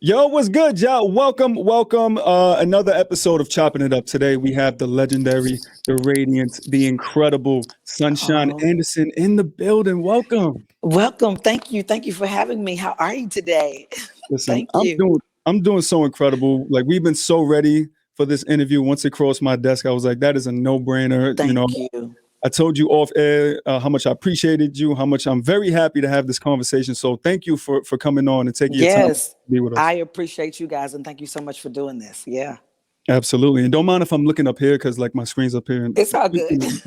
Yo, what's good, y'all? Welcome. Another episode of Chopping It Up. Today we have the legendary, the radiant, the incredible Sunshine Oh, Anderson in the building. Welcome. welcome. Thank you. Thank you for having me. How are you today? Listen, Thank you. I'm doing so incredible. Like we've been so ready for this interview. Once it crossed my desk, I was like, that is a no-brainer. Thank you. I told you off air how much I appreciated you, how much I'm very happy to have this conversation. So thank you for coming on and taking your time to Yes, be with us. I appreciate you guys and thank you so much for doing this. Yeah, Absolutely. And don't mind if I'm looking up here because like my screen's up here. And it's all good.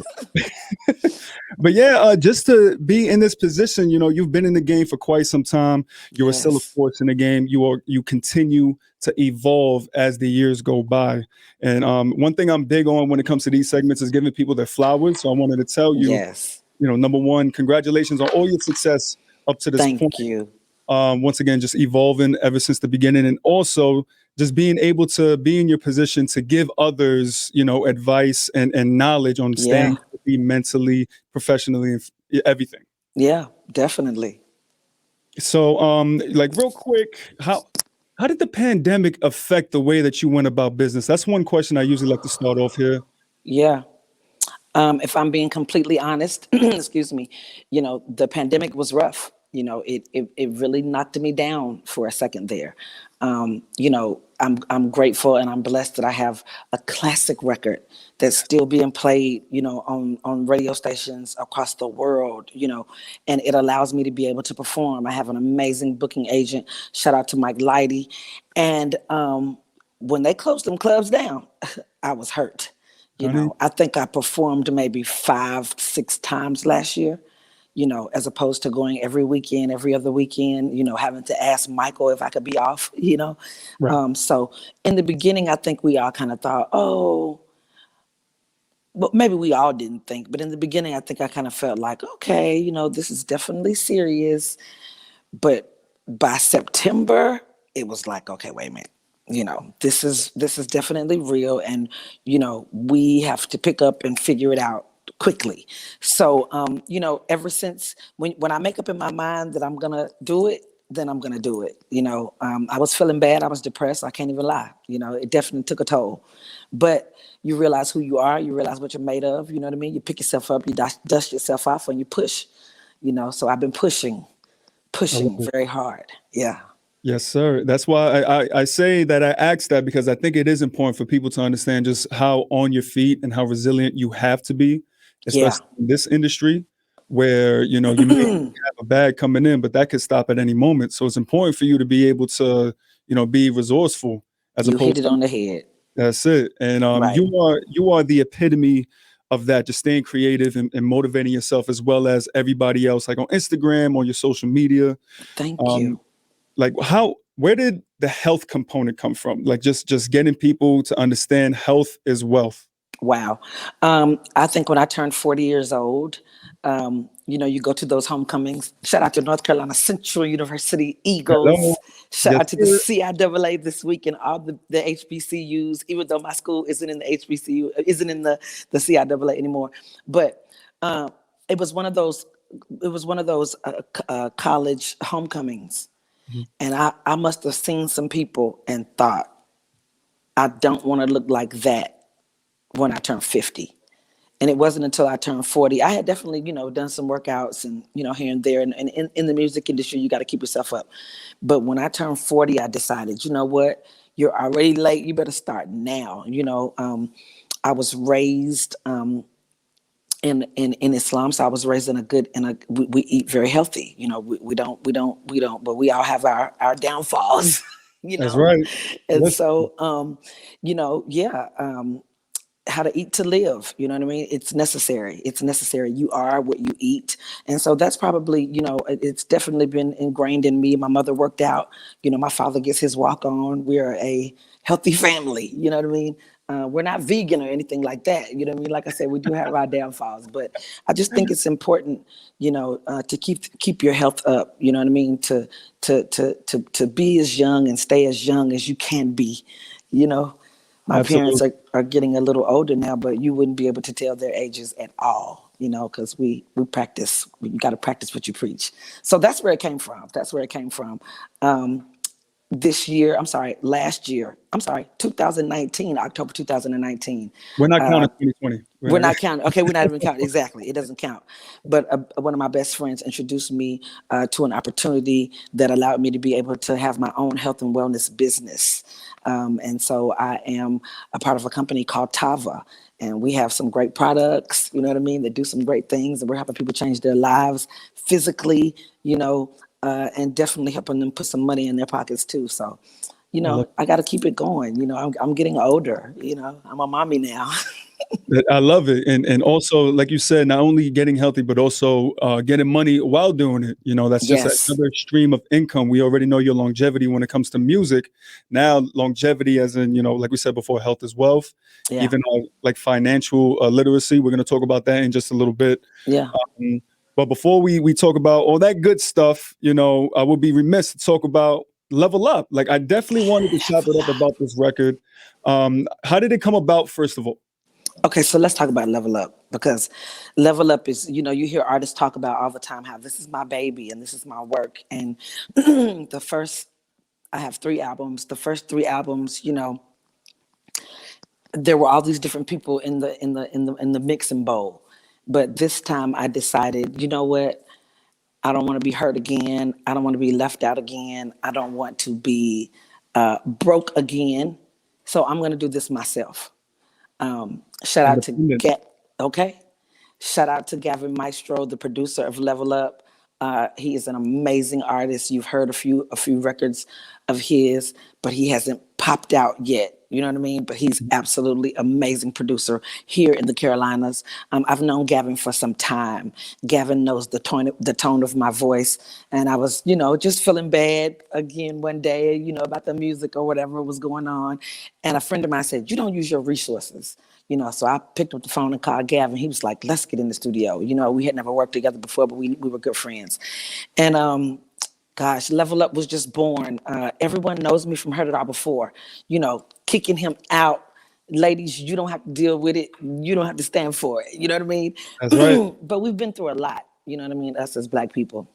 but yeah, just to be in this position, you've been in the game for quite some time. You are still a Yes, force in the game. You continue to evolve as the years go by. And one thing I'm big on when it comes to these segments is giving people their flowers. So I wanted to tell you, yes. number one, congratulations on all your success up to this point. Thank you. Once again, just evolving ever since the beginning, and also just being able to be in your position to give others, advice and knowledge on staying Yeah, healthy mentally, professionally, and everything. yeah, definitely. So, like real quick, how did the pandemic affect the way that you went about business? That's one question I usually like to start off here. Yeah. If I'm being completely honest, excuse me, the pandemic was rough. It really knocked me down for a second there. I'm grateful and I'm blessed that I have a classic record that's still being played, on radio stations across the world, and it allows me to be able to perform. I have an amazing booking agent. Shout out to Mike Lighty. And when they closed them clubs down, I was hurt. Honey, I think I performed maybe 5, 6 times last year, as opposed to going every weekend, every other weekend, having to ask Michael if I could be off. right. So in the beginning, I think we all kind of thought, oh, but maybe we all didn't think. But in the beginning, I think I kind of felt like, okay, this is definitely serious. But by September, it was like, okay, wait a minute. This is definitely real, and we have to pick up and figure it out quickly. So, ever since when I make up in my mind that I'm gonna do it, then I'm gonna do it. I was feeling bad. I was depressed. I can't even lie. It definitely took a toll. But you realize who you are. You realize what you're made of. You know what I mean? You pick yourself up. You dust yourself off, and you push. So I've been I love pushing it. very hard. Yeah. Yes, sir. That's why I say that I ask that because I think it is important for people to understand just how on your feet and how resilient you have to be, Yeah. especially in this industry where, you may have a bag coming in, but that could stop at any moment. So it's important for you to be able to, be resourceful as You hit opposed it to on the head. that's it. And Right. you are the epitome of that, just staying creative and motivating yourself as well as everybody else, like on Instagram, on your social media. Thank Um, you. like where did the health component come from, like just getting people to understand health is wealth? Wow. I think when I turned 40 years old, you go to those homecomings. Shout out to North Carolina Central University Hello. Eagles. Shout Yes, out to the sir. CIAA this week and all the HBCUs, even though my school isn't in the HBCU, isn't in the CIAA anymore. But um, it was one of those, college homecomings. Mhm. And I must have seen some people and thought, I don't want to look like that when I turned 50. And it wasn't until I turned 40. I had definitely, done some workouts and, here and there. And in the music industry, you got to keep yourself up. But when I turned 40, I decided, you know what? You're already late. You better start now. I was raised in Islam. So I was raised in we eat very healthy. We don't, but we all have our downfalls, you That's know? right. And Listen, so, yeah, how to eat to live. You know what I mean? It's necessary. It's necessary. You are what you eat. And so that's probably, it's definitely been ingrained in me. My mother worked out, my father gets his walk on. We're a healthy family. You know what I mean? We're not vegan or anything like that. You know what I mean? Like I said, we do have our downfalls, but I just think it's important, to keep your health up. You know what I mean? To be as young and stay as young as you can be. You know, my parents absolutely. are getting a little older now, but you wouldn't be able to tell their ages at all. Because we practice. You got to practice what you preach. So that's where it came from. That's where it came from. this year, last year, 2019, October 2019. We're not counting 2020. We're not counting. Okay, we're not even counting. Exactly. It doesn't count. But one of my best friends introduced me to an opportunity that allowed me to be able to have my own health and wellness business. And so I am a part of a company called Tava. And we have some great products, you know what I mean, that do some great things. And we're helping people change their lives physically, and definitely helping them put some money in their pockets too. So, I got to keep it going. I'm getting older. I'm a mommy now. I love it. And also, like you said, not only getting healthy, but also getting money while doing it. That's just Yes. another stream of income. We already know your longevity when it comes to music. Now, longevity, as in, like we said before, health is wealth, Yeah. even like financial literacy. We're going to talk about that in just a little bit. Yeah. But before we talk about all that good stuff, I would be remiss to talk about Level Up. Like, I definitely wanted to chop it up about this record. How did it come about, first of all? Okay, so let's talk about Level Up, because Level Up is, you hear artists talk about all the time how this is my baby and this is my work. And I have 3 albums. The first 3 albums, there were all these different people in the mixing bowl. But this time I decided, you know what? I don't want to be hurt again. I don't want to be left out again. I don't want to be broke again. So I'm going to do this myself. Shout out to Independent. okay. Shout out to Gavin Maestro, the producer of Level Up. He is an amazing artist. You've heard a few records of his, but he hasn't popped out yet. You know what I mean? But he's absolutely amazing producer here in the Carolinas. I've known Gavin for some time. Gavin knows the tone of my voice, and I was, just feeling bad again one day, about the music or whatever was going on, and a friend of mine said, "You don't use your resources." So I picked up the phone and called Gavin. He was like, "Let's get in the studio." We had never worked together before, but we were good friends. And gosh, Level Up was just born. Everyone knows me from Heard It All Before. Kicking him out. Ladies, you don't have to deal with it. You don't have to stand for it. You know what I mean? That's right. But we've been through a lot. You know what I mean? Us as Black people.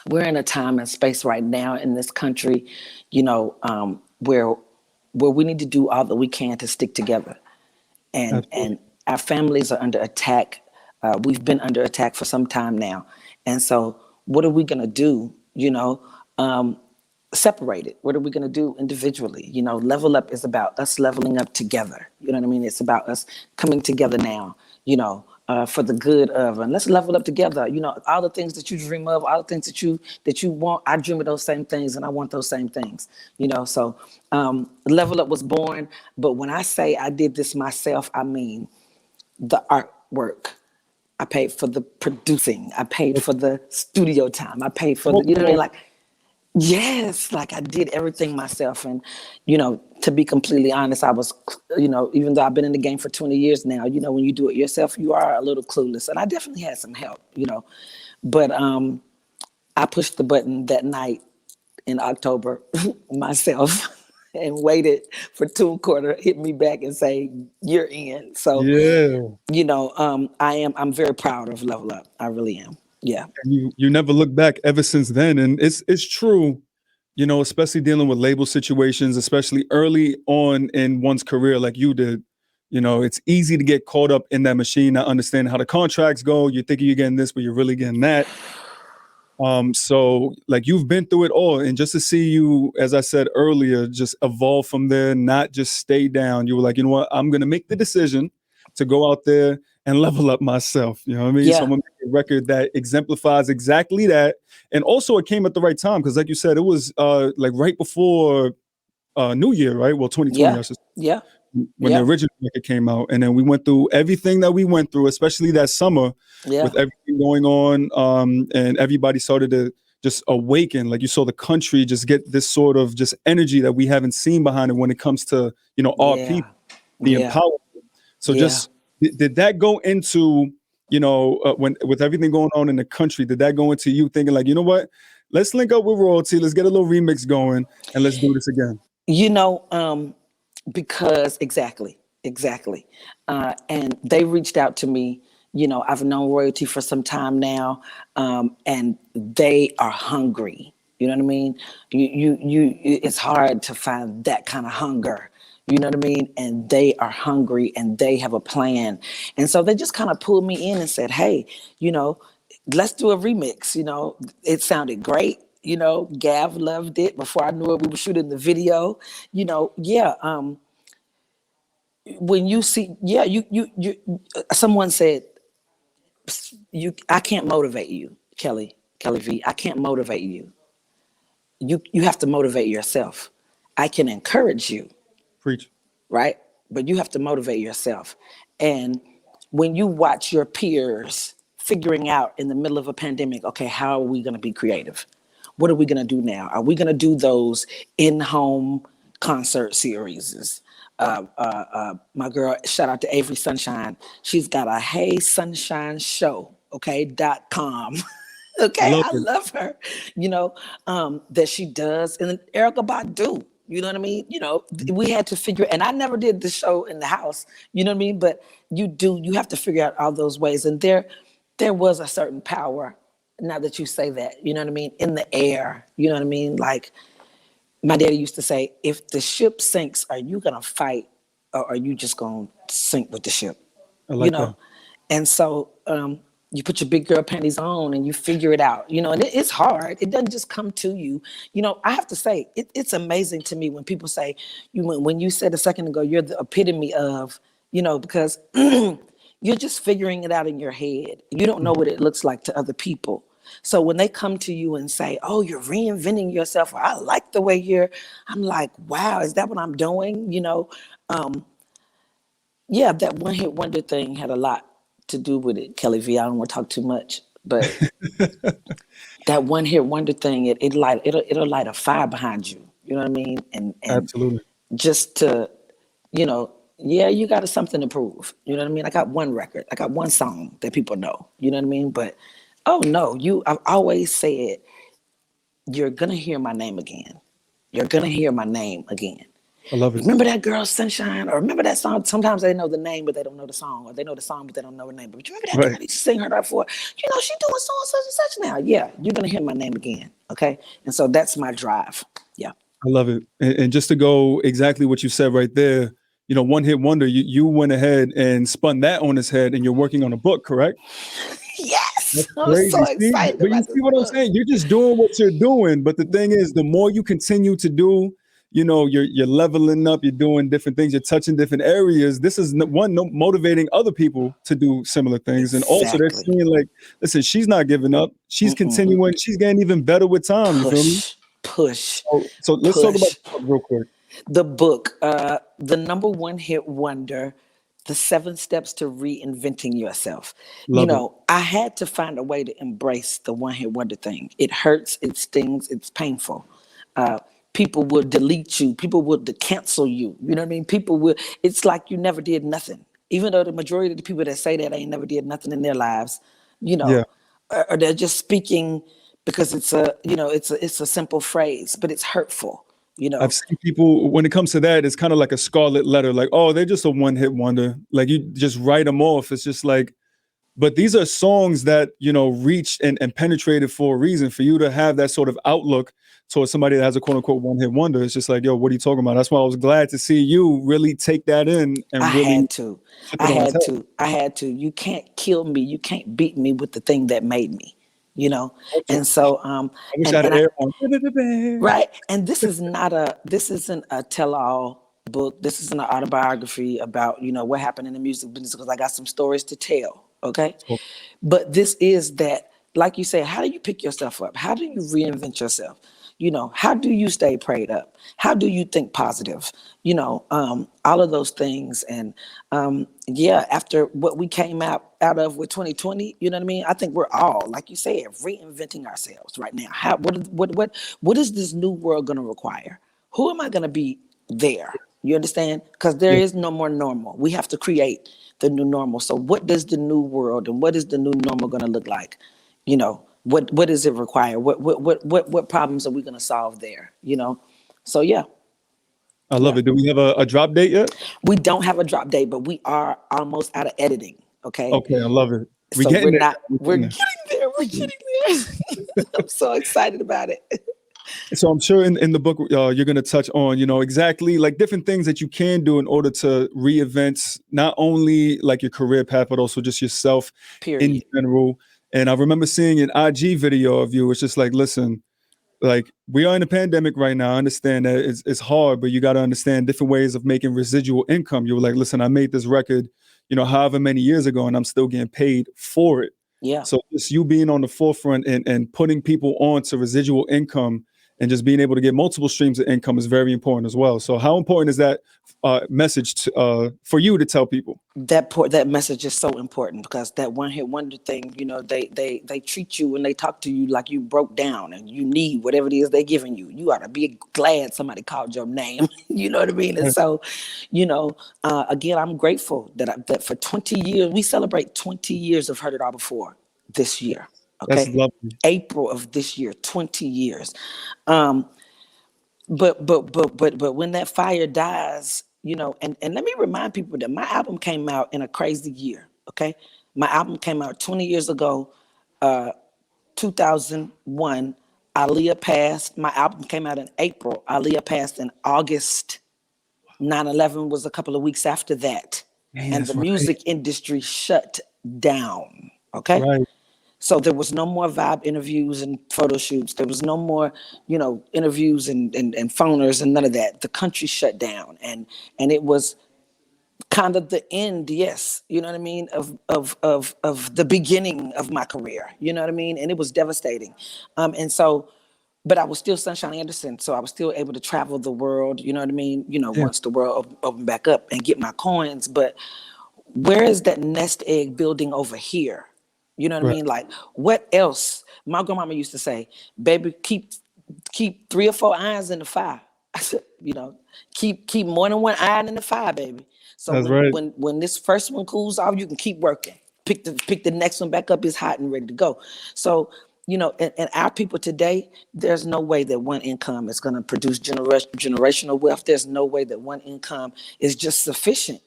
We're in a time and space right now in this country, where we need to do all that we can to stick together. and Absolutely. and our families are under attack. We've been under attack for some time now, and so what are we going to do? Separate it. What are we going to do individually? Level Up is about us leveling up together. You know what I mean? It's about us coming together now. For the good of, and let's level up together. All the things that you dream of, all the things that you want. I dream of those same things, and I want those same things. So Level Up was born. But when I say I did this myself, I mean the artwork. I paid for the producing. I paid for the studio time. I paid for the, you know what I mean? Like, yes, like I did everything myself. And, to be completely honest, I was, even though I've been in the game for 20 years now, when you do it yourself, you are a little clueless. And I definitely had some help, But I pushed the button that night in October myself and waited for Tune Quarter hit me back and say, "You're in." So, Yeah. I'm very proud of Level Up. I really am. Yeah. And you never look back ever since then. And it's true, especially dealing with label situations, especially early on in one's career, like you did. It's easy to get caught up in that machine, not understanding how the contracts go. You're thinking you're getting this, but you're really getting that. So like you've been through it all, and just to see you, as I said earlier, just evolve from there, not just stay down. You were like, you know what, I'm gonna make the decision to go out there and level up myself. You know what I mean? So I'm Yeah. gonna make a record that exemplifies exactly that. And also it came at the right time, because like you said, it was like right before New Year, right? Well, 2020, Yeah. I should, Yeah. when the Yeah. original record came out. And then we went through everything that we went through, especially that summer Yeah. with everything going on. And everybody started to just awaken. Like you saw the country just get this sort of just energy that we haven't seen behind it when it comes to, our Yeah. people, the Yeah. empowerment. So Yeah. just did that go into, when with everything going on in the country, did that go into you thinking like, you know what? Let's link up with royalty. Let's get a little remix going and let's do this again. You know, because exactly. And they reached out to me. I've known Royalty for some time now, and they are hungry. You know what I mean? It's hard to find that kind of hunger. You know what I mean? And they are hungry and they have a plan. And so they just kind of pulled me in and said, hey, you know, let's do a remix. You know, it sounded great. You know, Gav loved it. Before I knew it, we were shooting the video. You know, yeah. When you see, yeah, someone said, I can't motivate you, Kelly V. I can't motivate you. You have to motivate yourself. I can encourage you, Preach. right? But you have to motivate yourself. And when you watch your peers figuring out in the middle of a pandemic, okay, how are we going to be creative? What are we going to do now? Are we going to do those in-home concert series? My girl, shout out to Avery Sunshine. She's got a Hey Sunshine Show, okay, .com. Okay, Love I it. love her, you know, that she does. And then Erica Badu, you know what I mean? You know, we had to figure, and I never did the show in the house, you know what I mean? But you have to figure out all those ways. And there was a certain power, now that you say that, you know what I mean, in the air, you know what I mean? Like my daddy used to say, if the ship sinks, are you gonna fight or are you just gonna sink with the ship? I You like that. know? And so you put your big girl panties on and you figure it out, you know, and it's hard. It doesn't just come to you. You know, I have to say, it's amazing to me when people say, when you said a second ago, you're the epitome of, you know, because you're just figuring it out in your head. You don't know Mhm. what it looks like to other people. So when they come to you and say, oh, you're reinventing yourself, or I like the way I'm like, wow, is that what I'm doing? You know, yeah, that one hit wonder thing had a lot to do with it, Kelly V. I don't want to talk too much, but that one hit wonder thing, it'll light a fire behind you. You know what I mean? And Absolutely. just to, you know, yeah, you got something to prove. You know what I mean? I got one record, I got one song that people know. You know what I mean? But oh no, I've always said you're gonna hear my name again. You're gonna hear my name again. I love it. Remember that girl Sunshine, or remember that song? Sometimes they know the name, but they don't know the song, or they know the song, but they don't know the name. But you remember that girl Right. I used to sing her that for? You know, she doing so and such and such now. Yeah, you're gonna hear my name again. Okay, and so that's my drive. Yeah. I love it. And just to go exactly what you said right there, you know, one hit wonder, you went ahead and spun that on his head and you're working on a book, correct? Yes, That's I'm so crazy. See, excited but you about this see what I'm book. saying? You're just doing what you're doing. But the thing is, the more you continue to do, you know, you're leveling up, you're doing different things, you're touching different areas. This is motivating other people to do similar things. And also they're Exactly. seeing like, listen, she's not giving up. She's continuing, she's getting even better with time. You feel me? Push, push, So let's talk about push. the book real quick. The book, the number one hit wonder, The 7 Steps to Reinventing Yourself. You Love it. know, I had to find a way to embrace the one hit wonder thing. It hurts, it stings, it's painful. Uh, People will delete you, people will cancel you. You know what I mean? People will, it's like you never did nothing. Even though the majority of the people that say that ain't never did nothing in their lives, you Yeah. know, or they're just speaking because it's a, you know, it's a simple phrase, but it's hurtful, you I've know. seen people when it comes to that, it's kind of like a scarlet letter, like, oh, they're just a one hit wonder. Like you just write them off. It's just like, but these are songs that, you know, reached and penetrated for a reason. For you to have that sort of outlook towards somebody that has a quote unquote one hit wonder, it's just like, yo, what are you talking about? That's why I was glad to see you really take that in I and really had to. flip I it on its had head. to. I had to. You can't kill me. You can't beat me with the thing that made me. You know. Also, And so I wish I had and an I air on. right. And this isn't a tell all book. This isn't an autobiography about, you know, what happened in the music business, because I got some stories to tell. Okay. So, But this is that, like you said, how do you pick yourself up? How do you reinvent yourself? You know, how do you stay prayed up? How do you think positive? You know, all of those things. And yeah, after what we came out of with 2020, you know what I mean? I think we're all, like you said, reinventing ourselves right now. What is this new world going to require? Who am I going to be there? You understand? Because there yeah, is no more normal. We have to create the new normal. So what does the new world and what is the new normal going to look like? You know, what does it require? What problems are we going to solve there? You know, so yeah, I love yeah. it. Do we have a drop date yet? We don't have a drop date, but we are almost out of editing. Okay, Okay, I love it. We so getting there. We we're getting getting there. We're there. getting there. I'm so excited about it. So I'm sure in the book you're going to touch on, exactly like different things that you can do in order to reinvent not only like your career path, but also just yourself in Period. general. And I remember seeing an IG video of you. It's just like, listen, like we are in a pandemic right now. I understand that it's hard, but you got to understand different ways of making residual income. You were like, listen, I made this record, however many years ago, and I'm still getting paid for it. Yeah. So just you being on the forefront and putting people on to residual income and just being able to get multiple streams of income is very important as well. So how important is that message for you to tell people? That message is so important because that one hit wonder thing, they treat you and they talk to you like you broke down and you need whatever it is they're giving you. You ought to be glad somebody called your name. You know what I mean? And so, again, I'm grateful that for 20 years, we celebrate 20 years of Heard It All Before this year. That's Okay. lovely. April of this year, 20 years. But when that fire dies, and let me remind people that my album came out in a crazy year. Okay. My album came out 20 years ago, 2001. Aaliyah passed. My album came out in April. Aaliyah passed in August. 9/11 was a couple of weeks after that. Man, And the that's right. music industry shut down. Okay. Right. So there was no more Vibe interviews and photo shoots. There was no more, interviews and phoners and none of that. The country shut down, and it was kind of the end. Yes, you know what I mean, of the beginning of my career. You know what I mean, and it was devastating. And so, but I was still Sunshine Anderson, so I was still able to travel the world. You know what I mean. Yeah. Once the world opened back up and get my coins, but where is that nest egg building over here? You know what I Right. mean? Like, what else? My grandmama used to say, baby, keep 3 or 4 irons in the fire. I said, keep more than one iron in the fire, baby. So That's when right. when when this first one cools off, you can keep working. Pick the next one back up. It's hot and ready to go. So, and our people today, there's no way that one income is going to produce generational wealth. There's no way that one income is just sufficient,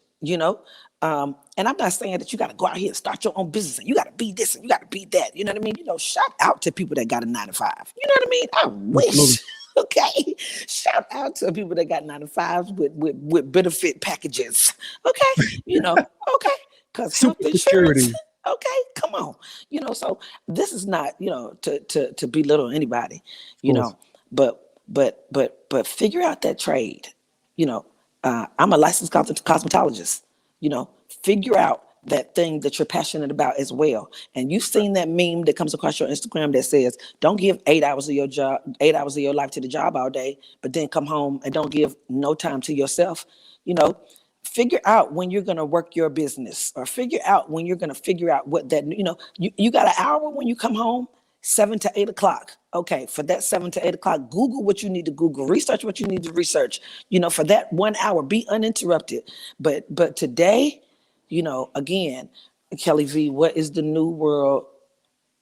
and I'm not saying that you got to go out here and start your own business and you got to be this and you got to be that. You know what I mean? Shout out to people that got a 9 to 5. You know what I mean? I Absolutely. wish. Okay, shout out to people that got 9 to 5s with benefit packages. Okay, okay, because health Super insurance. security. Okay, come on. So this is not to belittle anybody. Of You course. know, but figure out that trade. I'm a licensed cosmetologist. Figure out that thing that you're passionate about as well. And you've seen that meme that comes across your Instagram that says, don't give 8 hours of your job, 8 hours of your life to the job all day, but then come home and don't give no time to yourself. You know, Figure out when you're going to work your business, or figure out when you're going to figure out what that, you got an hour when you come home, 7 to 8 o'clock. Okay, for that 7 to 8 o'clock, Google what you need to Google, research what you need to research. For that 1 hour, be uninterrupted. But today, again, Kelly V, what is the new world?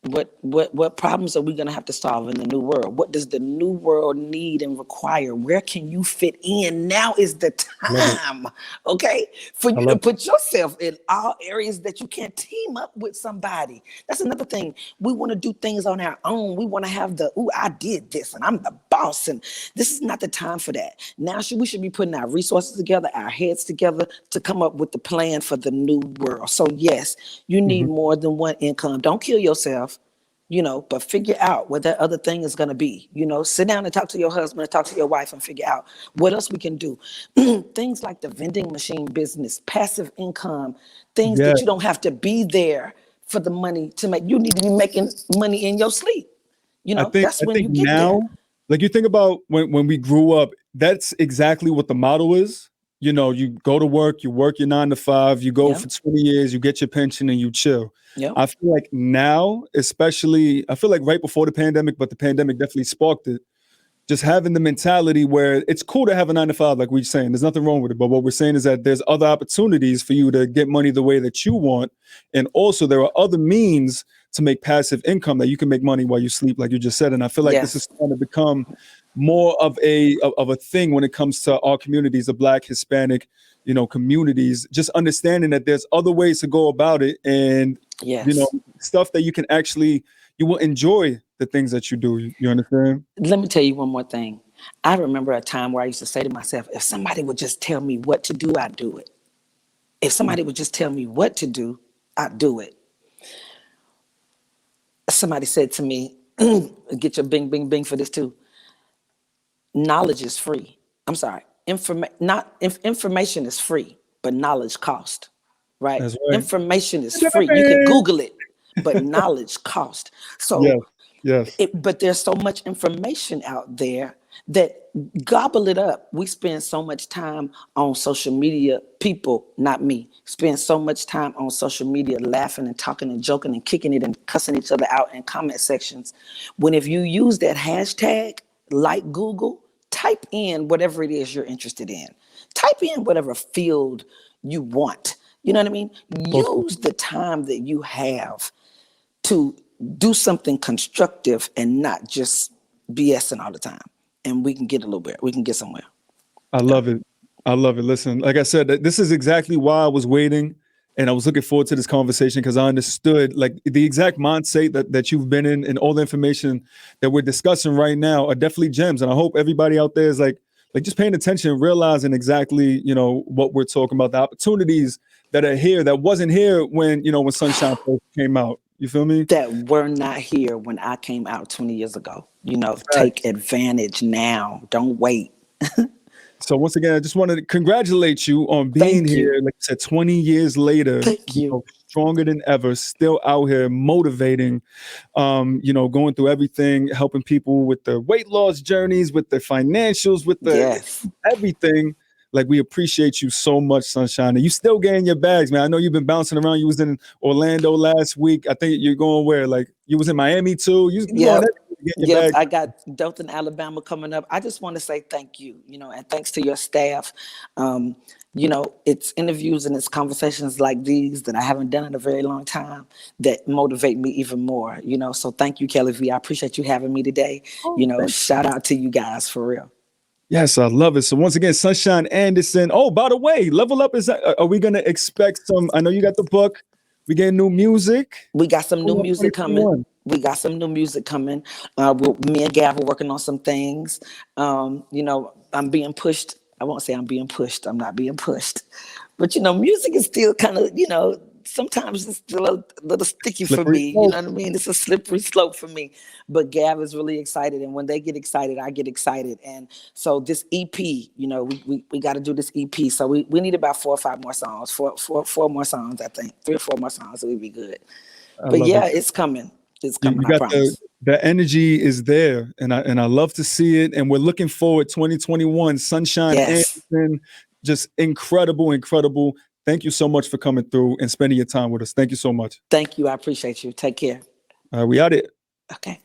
What problems are we going to have to solve in the new world? What does the new world need and require? Where can you fit in? Now is the Love it. time, okay, for I you to love put yourself in all areas that you can't team up with somebody. That's another thing. We want to do things on our own. We want to have I did this and I'm the boss. And this is not the time for that. Now we should be putting our resources together, our heads together to come up with the plan for the new world. So yes, you it. need more than one income. Don't kill yourself. But figure out what that other thing is going to be. Sit down and talk to your husband and talk to your wife and figure out what else we can do. Things like the vending machine business, passive income, things Yeah. that you don't have to be there for the money to make. You need to be making money in your sleep. I think That's I when think you get there. now, like you think about when we grew up, that's exactly what the model is. You go to work, you work your 9 to 5, you go Yeah. for 20 years, you get your pension and you chill. Yeah. I feel like now, especially, I feel like right before the pandemic, but the pandemic definitely sparked it. Just having the mentality where it's cool to have a 9 to 5, like we're saying, there's nothing wrong with it. But what we're saying is that there's other opportunities for you to get money the way that you want. And also there are other means to make passive income that you can make money while you sleep, like you just said. And I feel like this Yes. is starting to become more of a thing when it comes to our communities, the Black, Hispanic, communities, just understanding that there's other ways to go about it. And, Yes. stuff that you can actually, you will enjoy the things that you do. You understand? Let me tell you one more thing. I remember a time where I used to say to myself, if somebody would just tell me what to do, I'd do it. If somebody would just tell me what to do, I'd do it. Somebody said to me, get your bing, bing, bing for this too. Knowledge is free. I'm sorry. Information is free, but knowledge cost, right? That's right. Information is free. You can Google it, but knowledge cost. Yes, So, yes. but there's so much information out there that gobble it up. We spend so much time on social media. People, not me, spend so much time on social media laughing and talking and joking and kicking it and cussing each other out in comment sections. When if you use that hashtag like Google, type in whatever it is you're interested in. Type in whatever field you want. You know what I mean? Use the time that you have to do something constructive and not just BSing all the time. And we can get a little bit, we can get somewhere. I love it. I love it. Listen, like I said, this is exactly why I was waiting and I was looking forward to this conversation because I understood like the exact mindset that you've been in and all the information that we're discussing right now are definitely gems. And I hope everybody out there is like just paying attention, realizing exactly, what we're talking about, the opportunities that are here that wasn't here when Sunshine first came out. You feel me? That were not here when I came out 20 years ago. Take advantage now. Don't wait. So once again, I just wanted to congratulate you on being here. Like I said, 20 years later, Thank you. Stronger than ever, still out here motivating, going through everything, helping people with their weight loss journeys, with their financials, with everything. Like, we appreciate you so much, Sunshine. And you still getting your bags, man. I know you've been bouncing around. You was in Orlando last week. I think you're going where? Like, you was in Miami too? I got Dothan, Alabama coming up. I just want to say thank you, and thanks to your staff. It's interviews and it's conversations like these that I haven't done in a very long time that motivate me even more, So thank you, Kelly V. I appreciate you having me today. Shout out to you guys for real. Yes, I love it. So once again, Sunshine Anderson. Oh, by the way, Level Up are we going to expect some, I know you got the book. We getting new music. We got some new music coming. Me and Gav are working on some things. I'm being pushed. I won't say I'm being pushed. I'm not being pushed. But, music is still kind of, sometimes it's still a little sticky for me. You know what I mean? It's a slippery slope for me. But Gav is really excited. And when they get excited, I get excited. And so this EP, we got to do this EP. So we need about 4 or 5 more songs, four more songs, I think. 3 or 4 more songs, so we'd be good. But it's coming. It's coming, I promise. The energy is there, and I love to see it. And we're looking forward 2021. Sunshine Anderson, just incredible. Thank you so much for coming through and spending your time with us. Thank you so much. Thank you. I appreciate you. Take care. We out it. Okay.